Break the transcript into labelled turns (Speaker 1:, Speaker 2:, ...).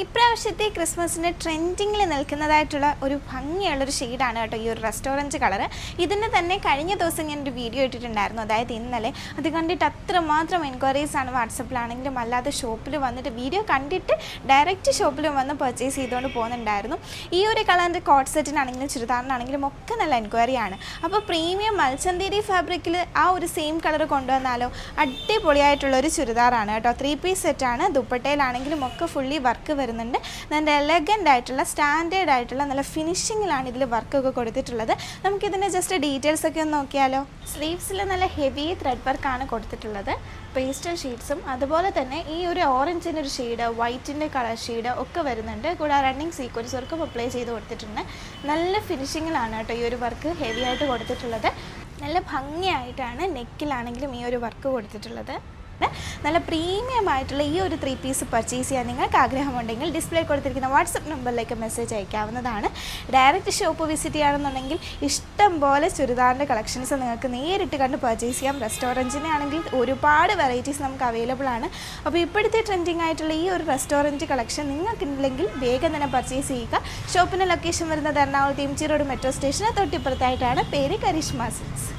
Speaker 1: ഇപ്രാവശ്യത്തെ ക്രിസ്മസിന് ട്രെൻഡിങ്ങിൽ നിൽക്കുന്നതായിട്ടുള്ള ഒരു ഭംഗിയുള്ളൊരു ഷെയ്ഡാണ് കേട്ടോ ഈ ഒരു റെസ്റ്റോറൻറ്റ് കളറ്. ഇതിന് തന്നെ കഴിഞ്ഞ ദിവസം ഞാനൊരു വീഡിയോ ഇട്ടിട്ടുണ്ടായിരുന്നു, അതായത് ഇന്നലെ. അത് കണ്ടിട്ട് അത്രമാത്രം എൻക്വയറീസാണ് വാട്സപ്പിലാണെങ്കിലും അല്ലാതെ ഷോപ്പിൽ വന്നിട്ട് വീഡിയോ കണ്ടിട്ട് ഡയറക്റ്റ് ഷോപ്പിൽ വന്ന് പർച്ചേസ് ചെയ്തുകൊണ്ട് പോകുന്നുണ്ടായിരുന്നു. ഈ ഒരു കളറിൻ്റെ കോട്ട് സെറ്റിനാണെങ്കിലും ചുരിദാറിനാണെങ്കിലും ഒക്കെ നല്ല എൻക്വയറിയാണ്. അപ്പോൾ പ്രീമിയം മൽച്ചന്തേരി ഫാബ്രിക്കിൽ ആ ഒരു സെയിം കളർ കൊണ്ടുവന്നാലോ, അടിപൊളിയായിട്ടുള്ളൊരു ചുരിദാറാണ് കേട്ടോ. 3 പീസ് സെറ്റാണ്. ദുപ്പട്ടയിലാണെങ്കിലും ഒക്കെ ഫുള്ളി വർക്ക് വരുന്നുണ്ട്. നല്ല എലഗൻ്റ് ആയിട്ടുള്ള സ്റ്റാൻഡേർഡ് ആയിട്ടുള്ള നല്ല ഫിനിഷിങ്ങിലാണ് ഇതിൽ വർക്കൊക്കെ കൊടുത്തിട്ടുള്ളത്. നമുക്കിതിൻ്റെ ജസ്റ്റ് ഡീറ്റെയിൽസ് ഒക്കെ ഒന്ന് നോക്കിയാലോ. സ്ലീവ്സിൽ നല്ല ഹെവി ത്രെഡ് വർക്കാണ് കൊടുത്തിട്ടുള്ളത്. പേസ്റ്റൽ ഷീറ്റ്സും അതുപോലെ തന്നെ ഈ ഒരു ഓറഞ്ചിൻ്റെ ഒരു ഷെയ്ഡ്, വൈറ്റിൻ്റെ കളർ ഷെയ്ഡ് ഒക്കെ വരുന്നുണ്ട്. കൂടാതെ റണ്ണിങ് സീക്വൻസ് വർക്കും അപ്ലൈ ചെയ്ത് കൊടുത്തിട്ടുണ്ട്. നല്ല ഫിനിഷിങ്ങിലാണ് കേട്ടോ ഈ ഒരു വർക്ക് ഹെവി ആയിട്ട് കൊടുത്തിട്ടുള്ളത്. നല്ല ഭംഗിയായിട്ടാണ് നെക്കിലാണെങ്കിലും ഈ ഒരു വർക്ക് കൊടുത്തിട്ടുള്ളത്. നല്ല പ്രീമിയം ആയിട്ടുള്ള ഈ ഒരു 3 പീസ് പർച്ചേസ് ചെയ്യാൻ നിങ്ങൾക്ക് ആഗ്രഹമുണ്ടെങ്കിൽ ഡിസ്പ്ലേ കൊടുത്തിരിക്കുന്ന വാട്സപ്പ് നമ്പറിലേക്ക് മെസ്സേജ് അയക്കാവുന്നതാണ്. ഡയറക്റ്റ് ഷോപ്പ് വിസിറ്റ് ചെയ്യുകയാണെന്നുണ്ടെങ്കിൽ ഇഷ്ടം പോലെ ചുരിദാറിൻ്റെ കളക്ഷൻസ് നിങ്ങൾക്ക് നേരിട്ട് കണ്ട് പർച്ചേസ് ചെയ്യാം. റെസ്റ്റോറൻറ്റിനെ ആണെങ്കിൽ ഒരുപാട് വെറൈറ്റീസ് നമുക്ക് അവൈലബിൾ ആണ്. അപ്പോൾ ഇപ്പോഴത്തെ ട്രെൻഡിങ് ആയിട്ടുള്ള ഈ ഒരു റെസ്റ്റോറൻറ്റ് കളക്ഷൻ നിങ്ങൾക്കുണ്ടെങ്കിൽ വേഗം തന്നെ പർച്ചേസ് ചെയ്യുക. ഷോപ്പിൻ്റെ ലൊക്കേഷൻ വരുന്നത് എറണാകുളത്ത് MG റോഡ് മെട്രോ സ്റ്റേഷന് തൊട്ടിപ്പുറത്തായിട്ടാണ്. പേര് കരിഷ്മ സിൽക്സ്.